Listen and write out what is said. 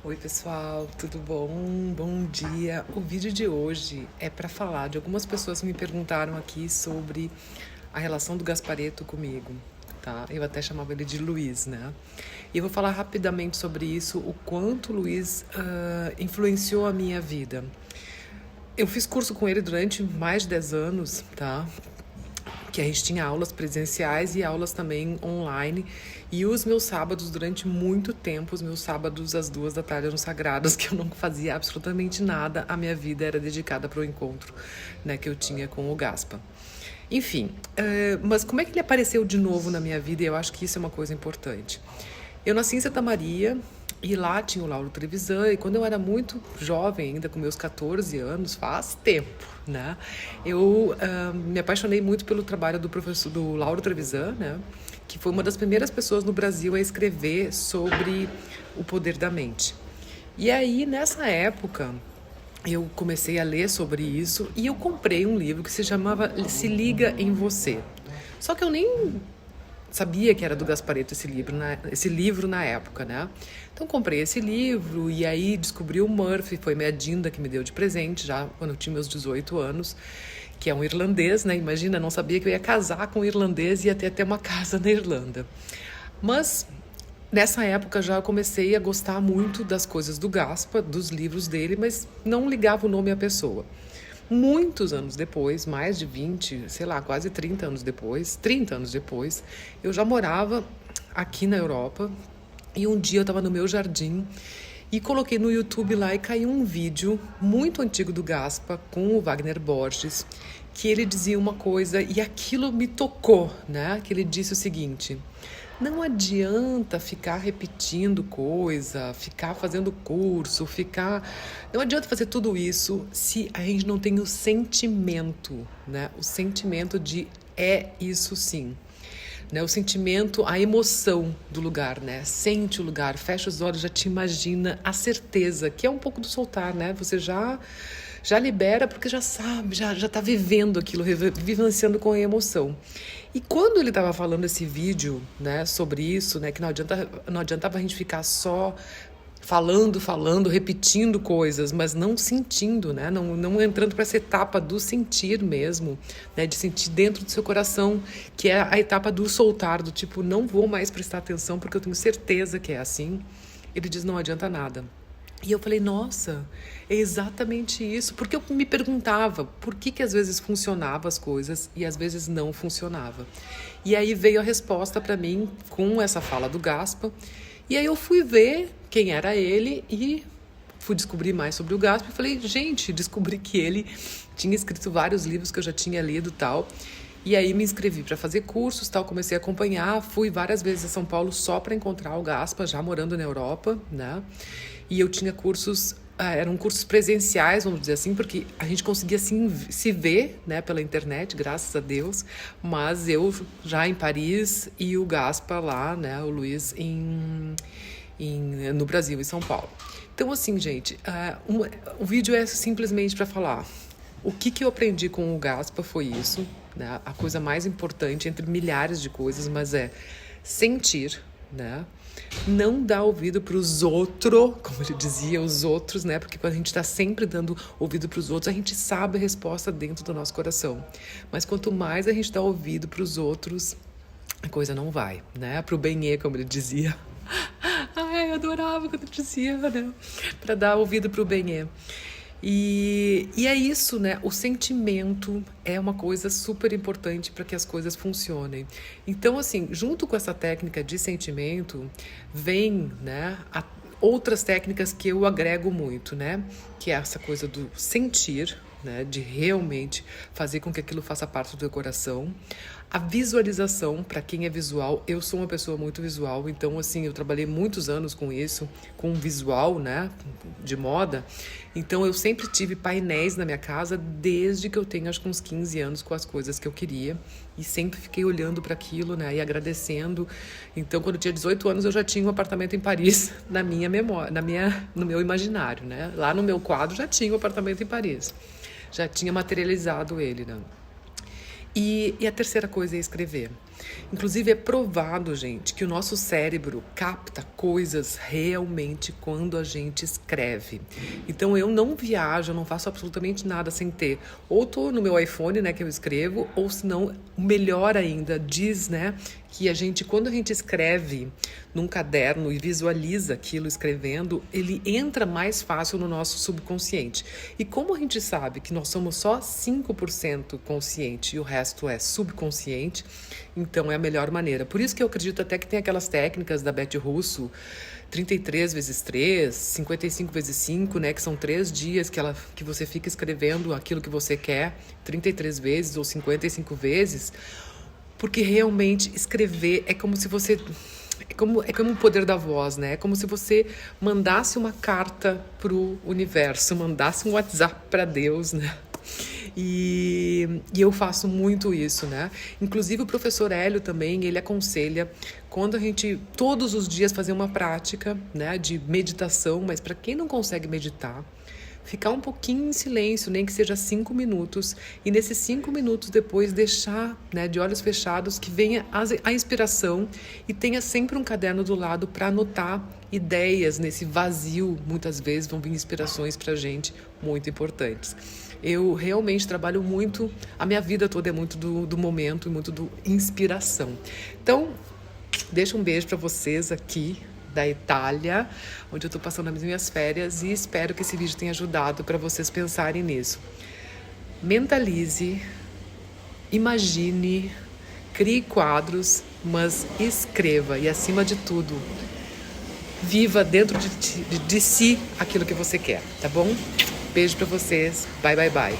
Oi pessoal, tudo bom? Bom dia. O vídeo de hoje é para falar de algumas pessoas que me perguntaram aqui sobre a relação do Gasparetto comigo, tá? Eu até chamava ele de Luiz, né? E eu vou falar rapidamente sobre isso, o quanto o Luiz influenciou a minha vida. Eu fiz curso com ele durante mais de 10 anos, tá? Que a gente tinha aulas presenciais e aulas também online. E os meus sábados, durante muito tempo, os meus sábados às 2 da tarde eram sagrados, que eu não fazia absolutamente nada. A minha vida era dedicada para o encontro, né, que eu tinha com o Gaspa. Enfim, mas como é que ele apareceu de novo na minha vida? E eu acho que isso é uma coisa importante. Eu nasci em Santa Maria e lá tinha o Lauro Trevisan. E quando eu era muito jovem, ainda com meus 14 anos, faz tempo, né? Eu me apaixonei muito pelo trabalho do professor do Lauro Trevisan, né? Que foi uma das primeiras pessoas no Brasil a escrever sobre o poder da mente. E aí, nessa época, eu comecei a ler sobre isso e eu comprei um livro que se chamava Se Liga em Você. Só que eu nem sabia que era do Gasparetto esse livro na época, né? Então comprei esse livro e aí descobri o Murphy, foi minha Dinda que me deu de presente já quando eu tinha meus 18 anos, que é um irlandês, né? Imagina, não sabia que eu ia casar com um irlandês e ia ter até uma casa na Irlanda. Mas nessa época já comecei a gostar muito das coisas do Gaspa, dos livros dele, mas não ligava o nome à pessoa. Muitos anos depois, mais de 20, sei lá, quase 30 anos depois, eu já morava aqui na Europa e um dia eu estava no meu jardim e coloquei no YouTube lá e caiu um vídeo muito antigo do Gaspa com o Wagner Borges, que ele dizia uma coisa e aquilo me tocou, né? Que ele disse o seguinte: não adianta ficar repetindo coisa, ficar fazendo curso, ficar. Não adianta fazer tudo isso se a gente não tem o sentimento, né? O sentimento de é isso sim. Né? O sentimento, a emoção do lugar, né? Sente o lugar, fecha os olhos, já te imagina a certeza, que é um pouco do soltar, né? Você já libera porque já sabe, já tá vivendo aquilo, vivenciando com a emoção. E quando ele estava falando esse vídeo, né, sobre isso, né, que não adiantava a gente ficar só falando, repetindo coisas, mas não sentindo, né? Não entrando para essa etapa do sentir mesmo, né? De sentir dentro do seu coração, que é a etapa do soltar, do tipo, não vou mais prestar atenção porque eu tenho certeza que é assim. Ele diz, não adianta nada. E eu falei, nossa, é exatamente isso. Porque eu me perguntava por que às vezes funcionava as coisas e às vezes não funcionava. E aí veio a resposta para mim com essa fala do Gaspa. E aí eu fui ver quem era ele e fui descobrir mais sobre o Gaspa e falei, gente, descobri que ele tinha escrito vários livros que eu já tinha lido e tal. E aí me inscrevi para fazer cursos, tal, comecei a acompanhar, fui várias vezes a São Paulo só para encontrar o Gaspa, já morando na Europa, né? E eu tinha cursos, eram cursos presenciais, vamos dizer assim, porque a gente conseguia assim, se ver, né, pela internet, graças a Deus, mas eu já em Paris e o Gaspa lá, né, o Luiz no Brasil, em São Paulo. Então, assim, gente, o vídeo é simplesmente para falar o que eu aprendi com o Gaspa foi isso, né? A coisa mais importante entre milhares de coisas, mas é sentir, né? Não dar ouvido para os outros, como ele dizia, os outros, né? Porque quando a gente está sempre dando ouvido para os outros, a gente sabe a resposta dentro do nosso coração. Mas quanto mais a gente dá ouvido para os outros, a coisa não vai, né? Para o bem, como ele dizia. Ai, eu adorava quando ele dizia, né? Para dar ouvido para o bem. E é isso, né? O sentimento é uma coisa super importante para que as coisas funcionem. Então, assim, junto com essa técnica de sentimento, vem, né, outras técnicas que eu agrego muito, né? Que é essa coisa do sentir, né? De realmente fazer com que aquilo faça parte do teu coração. A visualização, para quem é visual, eu sou uma pessoa muito visual, então assim, eu trabalhei muitos anos com isso, com visual, né, de moda. Então eu sempre tive painéis na minha casa desde que eu tenho acho que uns 15 anos com as coisas que eu queria e sempre fiquei olhando para aquilo, né, e agradecendo. Então quando eu tinha 18 anos eu já tinha um apartamento em Paris na minha memória, no meu imaginário, né? Lá no meu quadro já tinha um apartamento em Paris. Já tinha materializado ele, né? E a terceira coisa é escrever. Inclusive é provado, gente, que o nosso cérebro capta coisas realmente quando a gente escreve. Então eu não viajo, eu não faço absolutamente nada sem ter. Ou tô no meu iPhone, né, que eu escrevo, ou se não, melhor ainda, diz, né, que quando a gente escreve num caderno e visualiza aquilo escrevendo, ele entra mais fácil no nosso subconsciente. E como a gente sabe que nós somos só 5% consciente e o resto é subconsciente, então é a melhor maneira. Por isso que eu acredito até que tem aquelas técnicas da Beth Russo, 33 vezes 3, 55 vezes 5, né, que são 3 dias que você fica escrevendo aquilo que você quer 33 vezes ou 55 vezes, porque realmente escrever é como se você... É como o poder da voz, né? É como se você mandasse uma carta pro universo, mandasse um WhatsApp para Deus, né? E eu faço muito isso, né? Inclusive o professor Hélio também, ele aconselha quando a gente todos os dias fazer uma prática, né, de meditação, mas para quem não consegue meditar, ficar um pouquinho em silêncio, nem que seja 5 minutos, e nesses 5 minutos depois deixar, né, de olhos fechados, que venha a inspiração e tenha sempre um caderno do lado para anotar ideias nesse vazio. Muitas vezes vão vir inspirações para a gente muito importantes. Eu realmente trabalho muito, a minha vida toda é muito do momento e muito do inspiração. Então, deixo um beijo para vocês aqui da Itália, onde eu estou passando as minhas férias, e espero que esse vídeo tenha ajudado para vocês pensarem nisso. Mentalize, imagine, crie quadros, mas escreva e, acima de tudo, viva dentro de si aquilo que você quer, tá bom? Beijo para vocês, bye, bye, bye.